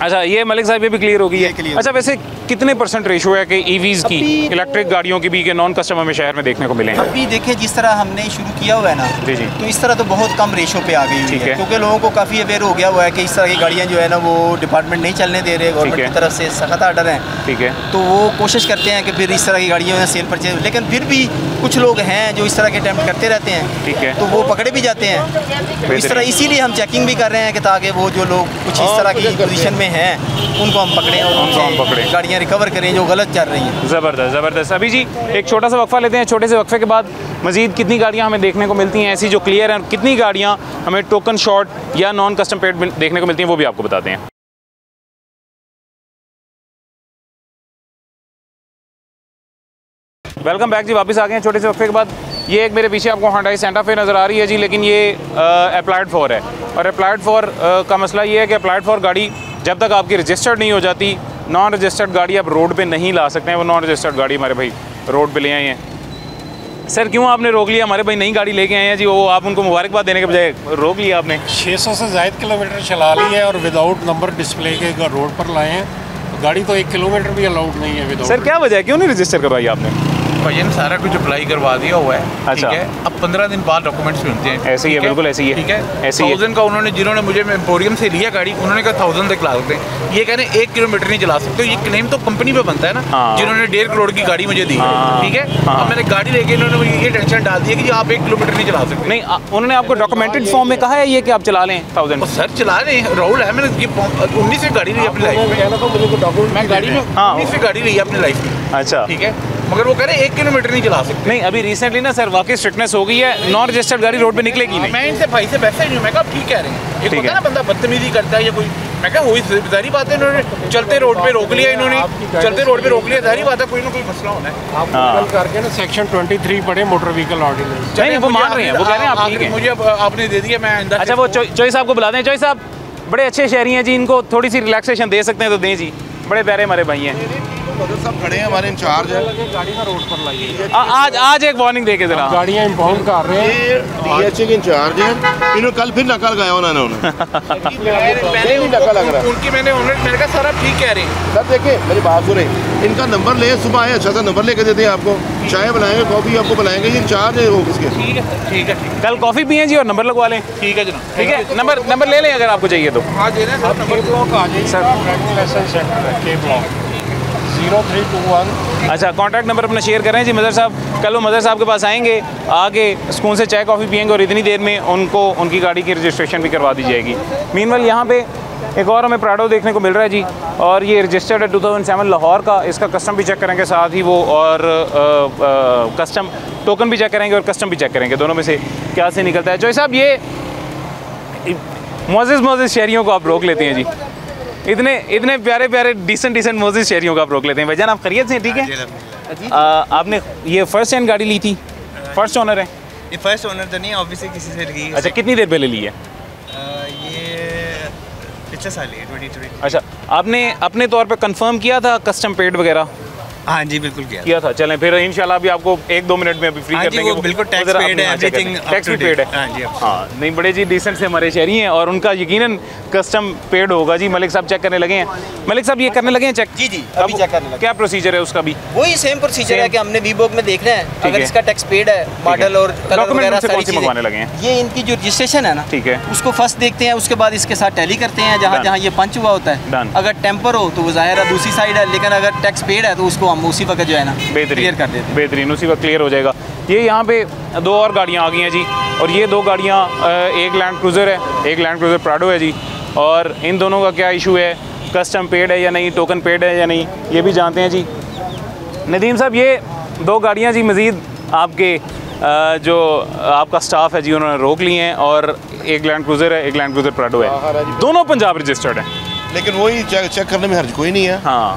अच्छा, ये मलिक साहब ये भी क्लियर हो गई है। अच्छा, वैसे कितने % रेशो है कि ईवीज़ की, इलेक्ट्रिक गाड़ियों की भी, के नॉन कस्टम हमें शहर में देखने को मिले हैं? अभी देखिए जिस तरह हमने शुरू किया हुआ है ना, जी जी, तो इस तरह तो बहुत कम रेशो पे आ गई हुई है, क्योंकि लोगों को काफ़ी अवेयर हो गया हुआ है कि इस तरह की गाड़ियाँ जो है ना वो डिपार्टमेंट नहीं चलने दे रहे, गवर्नमेंट की तरफ से सख्त आर्डर हैं। ठीक है, तो वो कोशिश करते हैं कि फिर इस तरह की गाड़ियाँ सेल परचेज, लेकिन फिर भी कुछ लोग हैं जो इस तरह के अटैम्प्ट करते रहते हैं। ठीक है, तो वो पकड़े भी जाते हैं। इस तरह इसीलिए हम चेकिंग भी कर रहे हैं कि ताकि वो जो लोग कुछ इस तरह की पोजीशन में हैं उनको हम पकड़ें और उनको गाड़ियाँ रिकवर करें जो गलत चल रही हैं। ज़बरदस्त ज़बरदस्त। अभी जी एक छोटा सा वक्फा लेते हैं, छोटे से वक्फे के बाद मज़ीद कितनी गाड़ियाँ हमें देखने को मिलती हैं ऐसी जो क्लियर हैं, कितनी गाड़ियाँ हमें टोकन शॉट या नॉन कस्टम पेड देखने को मिलती हैं, वो भी आपको बताते हैं। वेलकम बैक जी, वापस आ गए हैं छोटे से वक्फे के बाद। ये एक मेरे पीछे आपको Hyundai Santa Fe नज़र आ रही है जी, लेकिन ये अप्लाइड फॉर है, और अप्लाइड फॉर का मसला ये है कि अप्लाइड फॉर गाड़ी जब तक आपकी रजिस्टर्ड नहीं हो जाती, नॉन रजिस्टर्ड गाड़ी आप रोड पे नहीं ला सकते हैं। वो नॉन रजिस्टर्ड गाड़ी हमारे भाई रोड पे ले आए हैं। सर क्यों आपने रोक लिया? हमारे भाई नई गाड़ी लेके आए हैं जी, वो आप उनको मुबारकबाद देने के बजाय रोक लिया आपने। 600 से ज़ायद किलोमीटर चला ली है और विदाउट नंबर डिस्प्ले के रोड पर लाए हैं। गाड़ी तो 1 किलोमीटर भी अलाउड नहीं है विदाउट। सर क्या वजह है, क्यों नहीं रजिस्टर करवाई आपने? भजन सारा कुछ अप्लाई करवा दिया हुआ है। अच्छा। ठीक है, अब 15 दिन बाद डॉक्यूमेंट्स मिलते हैं। ऐसे ही है, बिल्कुल ऐसे ही है। ठीक है, ऐसे ही 1000 का उन्होंने, जिन्होंने मुझे एम्पोरियम से लिया गाड़ी, उन्होंने कहा 1000 तक चला सकते हैं। ये कह रहे हैं 1 किलोमीटर नहीं चला सकते। ये क्लेम तो कंपनी पे बनता है ना, जिन्होंने 1.5 करोड़ की गाड़ी मुझे दी। ठीक है, अब मैंने गाड़ी लेके इन्होंने मुझे ये टेंशन डाल दी है कि आप 1 किलोमीटर नहीं चला सकते। नहीं, उन्होंने आपको डॉक्यूमेंटेड फॉर्म में कहा है ये कि आप चला लें 1000? सर चला लें, राहुल है, मैंने 19 से गाड़ी ली अपनी लाइफ में। मैं गाड़ी में 19 से गाड़ी ली अपनी लाइफ में। अच्छा, ठीक है, मगर वो कह रहे हैं 1 किलोमीटर नहीं चला सकते। नहीं, अभी रिसेंटली ना सर वाकई स्ट्रिक्टनेस हो गई है, नॉन रजिस्टर्ड गाड़ी रोड पे निकलेगी नहीं। मैं इनसे भाई से वैसा ही नहीं हूँ, मैं कहा ठीक कह रहे हैं। एक होता है ना बंदा बदतमीजी करता है या कोई, मैं कहा वही जाहिर बात है, इन्होंने चलते रोड पे रोक लिया, चलते रोड पे रोक लिया, जाहिर बात है कोई ना कोई मसला होना है। आप करके ना सेक्शन 23 पढ़े मोटर व्हीकल ऑर्डिनेंस। नहीं, वो मान रहे हैं, वो कह रहे हैं आप ठीक है, मुझे आपने दे दिया, मैं अंदर। अच्छा, वो चोई साहब को बुला दें। चोई साहब बड़े अच्छे शहरी हैं जी, इनको थोड़ी सी रिलैक्सेशन दे सकते हैं तो दें जी, बड़े प्यारे हमारे भाई हैं। सब खड़े हैं, हमारे इंचार्ज है। गाड़ी ना रोड पर लाइए। आज एक वार्निंग दे के जरा। गाड़ियाँ इंपाउंड कर रहे हैं। DHA के इंचार्ज हैं, इन्होंने कल फिर नकल गया उन्होंने उनकी मैंने मेरे का सारा ठीक कह रहे हैं। सर देखिए मेरी बात सुने, इनका नंबर ले, सुबह आए अच्छा सा नंबर लेके देते हैं आपको, चाय बनाएंगे, कॉफ़ी आपको बनाएंगे, ये इंचार्ज है ऑफिस के। ठीक है, ठीक है, कल कॉफ़ी पिए जी और नंबर लगवा लें। ठीक है जनाब, ठीक है, नंबर ले लें अगर आपको चाहिए तो। हाँ दे रहे हैं नंबर। ब्लॉक आ जाइए सर, ड्राइविंग लाइसेंस सेंटर है, के ब्लॉक 0321। अच्छा, कॉन्टैक्ट नंबर अपना शेयर करें जी मदर साहब। कल वो मदर साहब के पास आएंगे, आके सुकून से चाय कॉफ़ी पियेंगे और इतनी देर में उनको उनकी गाड़ी की रजिस्ट्रेशन भी करवा दी जाएगी। मीनवाइल यहाँ पे एक और हमें प्राडो देखने को मिल रहा है जी, और ये रजिस्टर्ड है 2007 लाहौर का। इसका कस्टम भी चेक करेंगे साथ ही वो, और कस्टम टोकन भी चेक करेंगे और कस्टम भी चेक करेंगे, दोनों में से क्या से निकलता है। जो साहब ये मोज़िज़ शहरियों को आप रोक लेते हैं जी, इतने प्यारे प्यारे डिसेंट मोज़िज़ शहरियों को आप रोक लेते हैं। भाईजान आप खैरियत से? ठीक है। आपने ये फर्स्ट हैंड गाड़ी ली थी? फर्स्ट ओनर है? ये फर्स्ट ओनर तो नहीं, ऑब्वियसली किसी से ली है। अच्छा, कितनी देर पहले ली है? ये पिछले साल ही 2020। अच्छा, आपने अपने तौर पे कंफर्म किया था कस्टम पेड वगैरह? हाँ जी बिल्कुल किया था। चलें फिर इंशाल्लाह अभी आपको 1-2 मिनट में अभी फ्री कर देंगे। बिल्कुल टैक्स पेड है, एवरीथिंग टैक्स भी पेड है। हाँ जी, हाँ नहीं, बड़े जी डिसेंट से हमारे शहरी हैं और उनका यकीनन कस्टम पेड होगा जी। मलिक साहब चेक करने लगे हैं। मलिक साहब ये करने लगे हैं चेक? जी जी, अभी चेक करने लगे। क्या प्रोसीजर है उसका? भी वही सेम प्रोसीजर है कि हमने वीबॉक में देखना है, अगर इसका टैक्स पेड है, मॉडल और कलर वगैरह सारी चीजें मंगवाने लगे हैं। ये इनकी जो रजिस्ट्रेशन है ना, ठीक है, उसको फर्स्ट देखते हैं, उसके बाद इसके साथ टैली करते हैं जहाँ जहाँ ये पंच हुआ होता है। अगर टेम्पर हो तो वो जाहिर है दूसरी साइड है, लेकिन अगर टैक्स पेड है तो उसको हम उसी वक्त जो है ना क्लियर कर देते हैं। बेहतरीन, उसी वक्त क्लियर हो जाएगा। ये यहाँ पे 2 और गाड़ियाँ आ गई हैं जी, और ये 2 गाड़ियाँ, एक लैंड क्रूज़र है, एक लैंड क्रूज़र प्राडो है जी, और इन दोनों का क्या इशू है, कस्टम पेड है या नहीं, टोकन पेड है या नहीं, ये भी जानते हैं जी। नदीम साहब ये 2 गाड़ियाँ जी मज़ीद आपके जो आपका स्टाफ है जी उन्होंने रोक ली हैं, और एक लैंड क्रूज़र है, एक लैंड क्रूज़र प्राडो है, दोनों पंजाब रजिस्टर्ड है। लेकिन वही चेक करने में हर्ज कोई नहीं है। हाँ,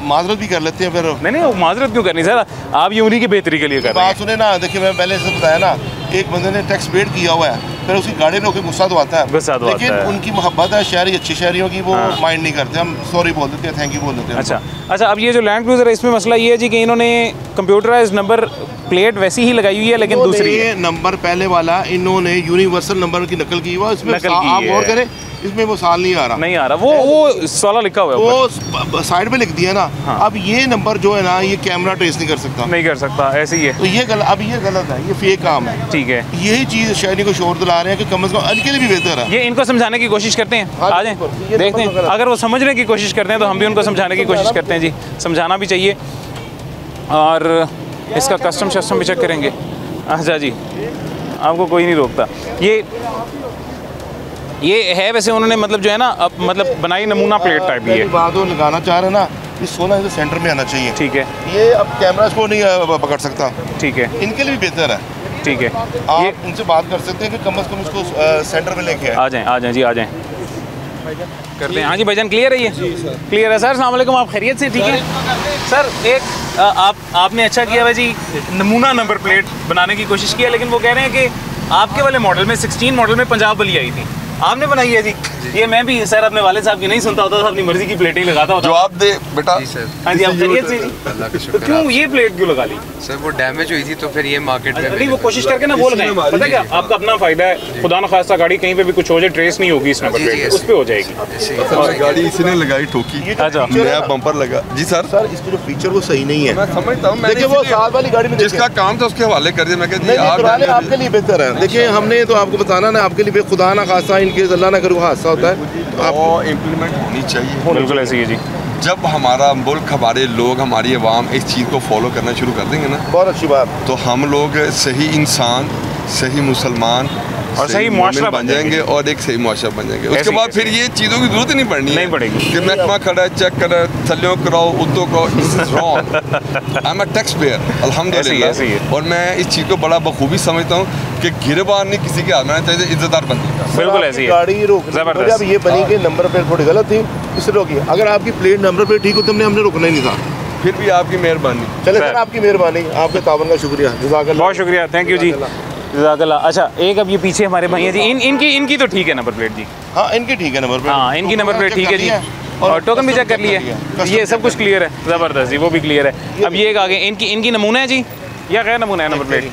माजरत भी कर लेते हैं फिर। नहीं वो माजरत क्यों करनी सर, आप ये उन्हीं की बेहतरी के लिए कर रहे हैं। बात सुने ना, देखिए मैं पहले से बताया ना, एक बंदे ने टैक्स पेड किया हुआ है, फिर उसकी गाड़ी में गुस्सा तो आता है, लेकिन उनकी मोहब्बत है शहरी अच्छी शहरियों की, वो माइंड नहीं करते, हम सॉरी बोल देते हैं, थैंक यू बोल देते हैं। अच्छा, अब ये जो लैंड क्रूजर है इसमें मसला ये है जी कि इन्होंने कंप्यूटराइज्ड नंबर प्लेट वैसी ही लगाई हुई है, लेकिन दूसरी नंबर पहले वाला इन्होंने यूनिवर्सल नंबर की नकल की हुआ, इसमें आप गौर करें, इसमें वो साल नहीं आ रहा, वो साला लिखा हुआ है, वो साइड में लिख दिया ना। अब ये नंबर जो है ना, ये कैमरा ट्रेस नहीं कर सकता, ऐसे ही है, तो ये गलत, अब ये गलत है, ये फेक काम है। ठीक है, यही चीज़ शहरी को शोर दिला रहे हैं कि कम से कम इनके लिए भी बेहतर है। ये इनको समझाने की कोशिश करते हैं, आ जाएं देखते हैं, अगर वो समझने की कोशिश करते हैं तो हम भी उनको समझाने की कोशिश करते हैं जी, समझाना भी चाहिए। और इसका कस्टम शस्टम भी चेक करेंगे। अच्छा जी, आपको कोई नहीं रोकता। ये है वैसे उन्होंने मतलब जो है ना, अब मतलब बनाई नमूना प्लेट टाइप की है। बात वो लगाना चाह रहे हैं ना, ये सोना इधर सेंटर में आना चाहिए। ठीक है, ये अब कैमरा इसको नहीं पकड़ सकता। ठीक है, इनके लिए भी बेहतर है। ठीक है, आप उनसे बात कर सकते हैं कि कम से कम इसको सेंटर में लेके आ जाएं जी, आ जाएं करते हैं। हाँ जी भाईजान, क्लियर है ये? क्लियर है सर। अस्सलाम वालेकुम, आप खैरियत से? ठीक है सर, एक आपने अच्छा किया भाई जी, नमूना नंबर प्लेट बनाने की कोशिश की है, लेकिन वो कह रहे हैं कि आपके वाले मॉडल में 16 मॉडल में पंजाब वाली आई थी, आपने बनाई है जी। ये मैं भी सर अपने वाले साहब की नहीं सुनता होता था, अपनी मर्जी की प्लेटें ही लगाता होता। जवाब दे बेटा। हाँ जी, आप खैरियत से? तो क्यों ये प्लेट क्यों लगा ली सर? वो डैमेज हुई थी तो फिर ये मार्केट में नहीं, वो कोशिश करके ना वो लगाएं, पता क्या आपका अपना फायदा है, खुदा न खास्ता गाड़ी कहीं पे भी कुछ हो जाए, ट्रेस नहीं होगी इस नंबर प्लेट, उस पे हो जाएगी। गाड़ी इसी ने लगाई, ठोकी, अच्छा नया बम्पर लगा। जी सर, इसके जो फीचर वो सही नहीं है, मैं समझता हूँ। देखिए वो साल वाली गाड़ी में जिसका काम था उसके हवाले कर दिया, मैं कहती आपके लिए बेहतर है। देखिए हमने तो आपको बताना ना, आपके लिए खुदा ना खास्ता इनके अल्लाह ना करूँ हादसा होता है, वो इम्प्लीमेंट होनी चाहिए। बिल्कुल ऐसी है जी। जब हमारा मुल्क, हमारे लोग, हमारी आवाम इस चीज़ को फॉलो करना शुरू कर देंगे ना, बहुत अच्छी बात, तो हम लोग सही इंसान, सही मुसलमान और सही मुआशरा बन जाएंगे और एक सही मुआशरा बन जाएंगे। उसके बाद फिर ये चीज़ों की जरूरत ही नहीं पड़नी, नहीं पड़ेगी कि महकमा खड़ा है, चेक करे, थल्लियों कराओ, उतो कराओ, this is wrong. I am a tax payer अल्हम्दुलिल्लाह, और मैं इस चीज़ को बड़ा बखूबी समझता हूँ कि गिरबान नहीं किसी के हाथ में चाहिए, इज्जतदार बंदी। बिल्कुल ऐसी है। गाड़ी रोक जब ये बनी कि नंबर प्लेट थोड़ी गलत थी, इसलिए रोकी। अगर आपकी प्लेट नंबर प्लेट ठीक हो तो हमने रोकना ही नहीं था। फिर भी आपकी मेहरबानी। चले सर, आपकी मेहरबानी, आपके तावन का शुक्रिया, जज़ाकल्लाह, बहुत शुक्रिया, थैंक यू जी, जज़ाकल्लाह। अच्छा, एक अब ये पीछे हमारे भाई हैं जी, इनकी तो ठीक है नंबर प्लेट जी। हाँ, इनकी ठीक है नंबर प्लेट। हाँ, इनकी नंबर प्लेट ठीक है जी, और टोकन भी चेक कर लिया, ये सब कुछ क्लियर है, ज़बरदस्त जी, वो भी क्लियर है। अब ये एक आगे इनकी नमूना है जी, या गैर नमूना है नंबर प्लेट?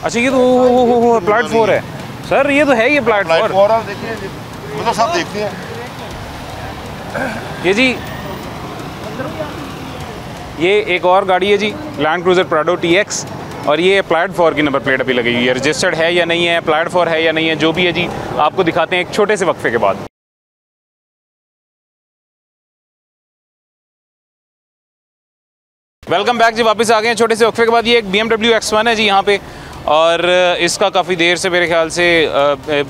अच्छा, ये तो प्लेटफॉर्म है सर, ये तो है, ये प्लेटफॉर्म देखिए, मतलब सब देखते हैं ये जी। ये एक और गाड़ी है जी, लैंड क्रूजर प्राडो TX, और ये अप्लाइड फॉर की नंबर प्लेट अभी लगी हुई है, रजिस्टर्ड है या नहीं है, अप्लाइड फॉर है या नहीं है, जो भी है जी, आपको दिखाते हैं एक छोटे से वक्फे के बाद। वेलकम बैक जी, वापस आ गए हैं छोटे से वक्फे के बाद। ये एक BMW X1 है जी यहाँ पे, और इसका काफ़ी देर से मेरे ख्याल से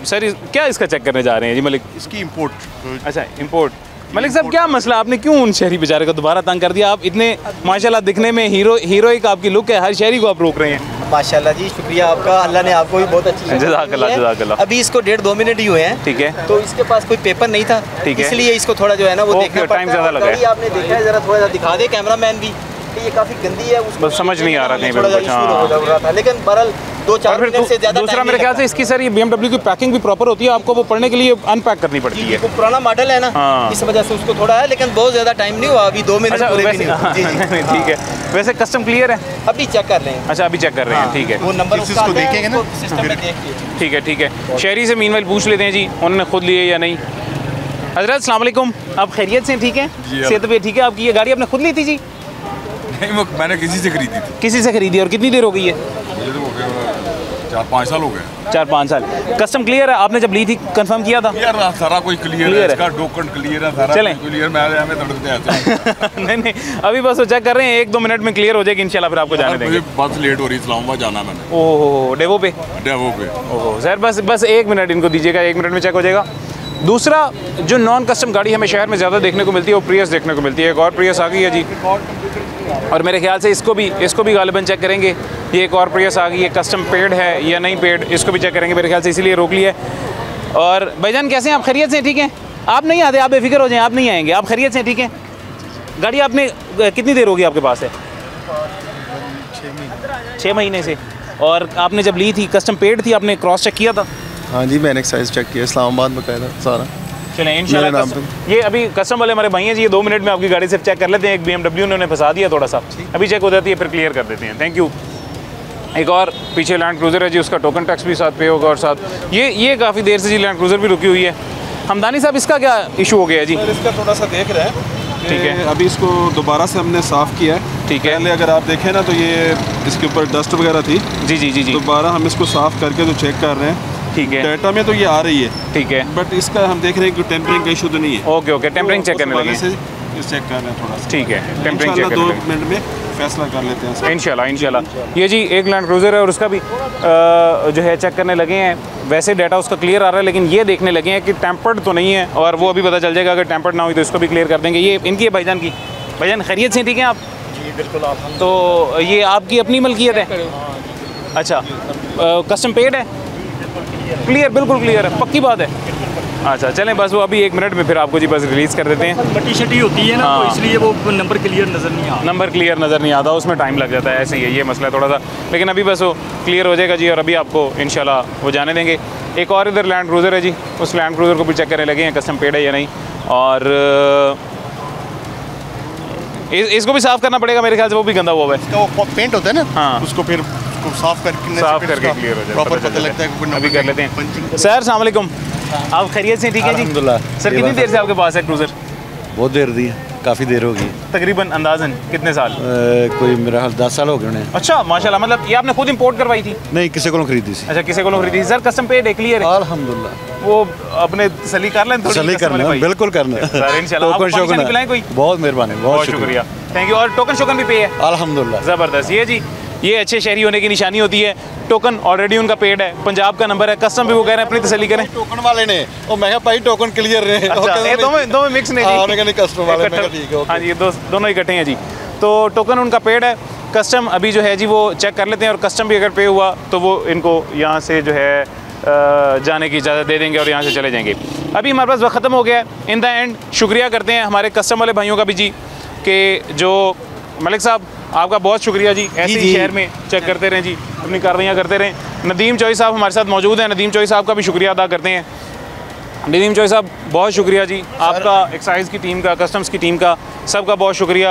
सर क्या इसका चेक करने जा रहे हैं जी मलिक? इसकी इंपोर्ट। अच्छा, इंपोर्ट। मलिक साहब, क्या मसला, आपने क्यों उन शहरी बेचारे को दोबारा तंग कर दिया? आप इतने माशाल्लाह दिखने में हीरोइक आपकी लुक है, हर शहरी को आप रोक रहे हैं। माशाल्लाह जी, शुक्रिया आपका, अल्लाह ने आपको भी बहुत अच्छी जज़ाकल्लाह। अभी इसको 1.5-2 मिनट ही हुए हैं, ठीक है, तो इसके पास कोई पेपर नहीं था, ठीक है, इसलिए इसको थोड़ा जो है ना वो देखना टाइम ज़्यादा लगा है। आपने देखा है, जरा थोड़ा सा दिखा दे कैमरामैन भी, ये काफ़ी गंदी है, उसको समझ नहीं आ रहा कहीं पे, लेकिन बहरहाल 2-4 मिनट से ज़्यादा। दूसरा मेरे ख्याल से इसकी सर ये BMW की पैकिंग भी प्रॉपर होती है, आपको वो पढ़ने के लिए अनपैक करनी पड़ती है। वो पुराना मॉडल है ना, इस वजह से उसको थोड़ा है, लेकिन बहुत ज़्यादा टाइम नहीं हुआ, अभी 2 मिनट पूरे भी नहीं हुए। ठीक है, वैसे कस्टम क्लियर है? अभी चेक कर रहे हैं। अच्छा, अभी चेक कर रहे हैं, ठीक है, वो नंबर उसको देखेंगे ना, ठीक है, ठीक है। शहरी से मीनवाइल पूछ लेते हैं जी, उन्होंने खुद लिए या नहीं। हजरत अस्सलाम वालेकुम, आप खैरियत से ठीक है? सेहत भी ठीक है आपकी? ये गाड़ी आपने खुद ली थी जी? नहीं, वो मैंने किसी से खरीदी थी। किसी से खरीदी, और कितनी देर हो गई है? मुझे तो हो गया 4-5 साल हो गए। 4-5 साल। कस्टम क्लियर है? आपने जब ली थी कंफर्म किया था? यार सारा कोई क्लियर है, इसका डॉक्यूमेंट क्लियर है, सारा क्लियर। मैं हमें तड़पते आते नहीं, अभी बस वो चेक कर रहे हैं, 1-2 मिनट में क्लियर हो जाएगी इंशाल्लाह, फिर आपको जाने देंगे। बस लेट हो रही, इस्लामाबाद जाना मैंने। ओहो, डेवो पे? ओहो सर, बस 1 मिनट इनको दीजिएगा, 1 मिनट में चेक हो जाएगा। दूसरा जो नॉन कस्टम गाड़ी हमें शहर में ज़्यादा देखने को मिलती है वो प्रियस देखने को मिलती है। एक और प्रियस आ गई है जी, और मेरे ख्याल से इसको भी गालिबन चेक करेंगे। ये एक और प्रियस आ गई है, कस्टम पेड है या नहीं पेड, इसको भी चेक करेंगे मेरे ख्याल से, इसीलिए रोक लिया है। और भाईजान कैसे हैं आप? खैरियत से ठीक हैं? आप नहीं आते, आप बेफिक्र हो जाएं, आप नहीं आएंगे, आप खैरियत से, ठीक है। गाड़ी आपने कितनी देर होगी आपके पास है? 6 महीने से। और आपने जब ली थी कस्टम पेड थी, आपने क्रॉस चेक किया था? हाँ जी, मैंने एक्साइज चेक किया इस्लामाबाद में कायदा सारा। चलें इंशाल्लाह। ये अभी कस्टम वाले हमारे भाई हैं जी, ये 2 मिनट में आपकी गाड़ी सिर्फ चेक कर लेते हैं। एक BMW उन्होंने फंसा दिया थोड़ा सा, अभी चेक हो जाती है, फिर क्लियर कर देते हैं। Thank you. एक और पीछे लैंड क्रूज़र है जी, उसका टोकन टैक्स भी साथ पे होगा और साथ ये काफ़ी देर से जी लैंड क्रूज़र भी रुकी हुई है। हमदानी साहब, इसका क्या इशू हो गया है जी? सर इसका थोड़ा सा देख रहे हैं, ठीक है। अभी इसको दोबारा से हमने साफ़ किया है, ठीक है। पहले अगर आप देखें ना तो ये इसके ऊपर डस्ट वगैरह थी। जी। दोबारा हम इसको साफ़ करके तो चेक कर रहे हैं, ठीक है। डाटा में तो ये आ रही है, ठीक है, बट इसका हम देख रहे हैं कि टेम्परिंग का इशू तो नहीं है। ओके, टेम्परिंग चेक करने लगे, चेक कर रहे हैं थोड़ा सा, ठीक है। टेम्परिंग चेक 2 मिनट में फैसला कर लेते हैं इंशाल्लाह। ये जी एक लैंड क्रूज़र है और उसका भी जो है चेक करने लगे हैं। वैसे डाटा उसका क्लियर आ रहा है, लेकिन ये देखने लगे हैं कि टेम्पर्ड तो नहीं है, और वो अभी पता चल जाएगा अगर टेम्पर्ड ना हुई तो इसको भी क्लियर कर देंगे। ये इनकी है भाईजान की। भाईजान खैरियत से, ठीक है आप? जी बिल्कुल। आप तो ये आपकी अपनी मलकियत है? अच्छा, कस्टम पेड है? क्लियर, बिल्कुल क्लियर है, पक्की बात है। अच्छा चलें, बस वो अभी 1 मिनट में फिर आपको जी बस रिलीज़ कर देते हैं। पट्टी शट्टी होती है ना, तो इसलिए वो नंबर क्लियर नज़र नहीं आता। नंबर क्लियर नज़र नहीं आता, उसमें टाइम लग जाता है, ऐसे ही है ये मसला थोड़ा सा, लेकिन अभी बस वो क्लियर हो जाएगा जी, और अभी आपको इंशाल्लाह वो जाने देंगे। एक और इधर लैंड क्रूज़र है जी, उस लैंड क्रूज़र को भी चेक करने लगे हैं कस्टम पेड है या नहीं, और इसको भी साफ़ करना पड़ेगा मेरे ख्याल से, वो भी गंदा हुआ है। इसका वो पेंट होता है ना, हाँ, उसको फिर साफ़ करके क्लियर हो जाए, प्रॉपर पता लगता है कि अभी कर लेते हैं। सर अस्सलाम वालेकुम, आप खैरियत से, ठीक है जी? अल्हम्दुलिल्लाह। सर कितनी देर से आपके पास है क्रूज़र? बहुत देर दी है, काफ़ी देर हो गई, तकरीबन अंदाज़न कितने साल? कोई मेरा हाल 10 साल हो गए उन्हें। अच्छा माशाल्लाह, मतलब ये आपने खुद इंपोर्ट करवाई थी? नहीं, किसी को खरीदी थी। अच्छा, किसी को खरीदी। सर कस्टम पेड है, क्लियर है? अल्हम्दुलिल्लाह। वो अपने तसल्ली कर लें, थोड़ी बिल्कुल करना सर इंशाल्लाह। आप पाकिस्तानी पिलाएं कोई? बहुत मेहरबानी, बहुत शुक्रिया, थैंक यू। और टोकन शोकन भी पे है? अल्हम्दुलिल्लाह। ज़बरदस्त। ये जी, ये अच्छे शहरी होने की निशानी होती है। टोकन ऑलरेडी उनका पेड है, पंजाब का नंबर है, कस्टम भी वो कह रहे हैं अपनी तसल्ली करें। टोकन वाले ने और मैं कहा भाई टोकन क्लियर रहे। अच्छा, ये दोनों मिक्स नहीं जी? कस्टम वाले में ठीक है। हाँ जी, दोनों इकट्ठे हैं जी। तो टोकन उनका पेड है, कस्टम अभी जो है जी वो चेक कर लेते हैं, और कस्टम भी अगर पे हुआ तो वो इनको यहाँ से जो है जाने की इजाज़त दे देंगे और यहाँ से चले जाएंगे। अभी हमारे पास वक्त ख़त्म हो गया है। इन द एंड शुक्रिया करते हैं हमारे कस्टम वाले भाइयों का भी जी, कि जो मलिक साहब आपका बहुत शुक्रिया जी, ऐसे ही शहर में चेक करते रहें जी, अपनी कार्रवाइयाँ करते रहें। नदीम चौई साहब हमारे साथ मौजूद हैं, नदीम चौई साहब का भी शुक्रिया अदा करते हैं। नदीम चौई साहब बहुत शुक्रिया जी, आपका एक्साइज की टीम का, कस्टम्स की टीम का, सबका बहुत शुक्रिया।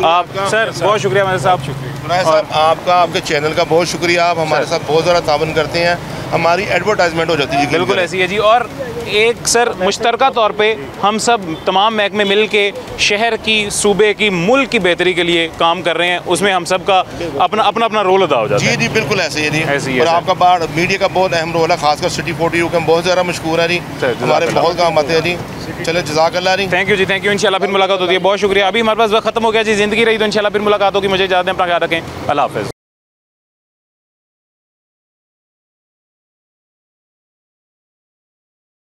आप सर बहुत शुक्रिया मेरे साहब, साहब आपका, आपके चैनल का बहुत शुक्रिया। आप हमारे साथ बहुत ज़्यादा तावन करते हैं, हमारी एडवर्टाइजमेंट हो जाती है। बिल्कुल ऐसी है जी। और एक सर मुश्तरका तौर पे हम सब तमाम महकमे मिल के शहर की, सूबे की, मुल्क की बेहतरी के लिए काम कर रहे हैं, उसमें हम सब का अपना रोल अदा हो जाता है। जी बिल्कुल ऐसे ही है जी। और आपका बाहर मीडिया का बहुत अहम रोल है, खासकर सिटी 40 का हम बहुत ज़्यादा मशहूर है जी, हमारे बहुत काम आते हैं जी। चले जज़ाकल्लाह जी, थैंक यू जी, थैंक यू। इंशाल्लाह फिर मुलाकात होती है, बहुत शुक्रिया। अभी हमारे पास वक्त खत्म हो गया जी, ज़िंदगी रही तो इंशाल्लाह फिर मुलाकात होगी। मुझे इजाज़त दें, अपना ख्याल रखें, अल्लाह हाफ़िज़।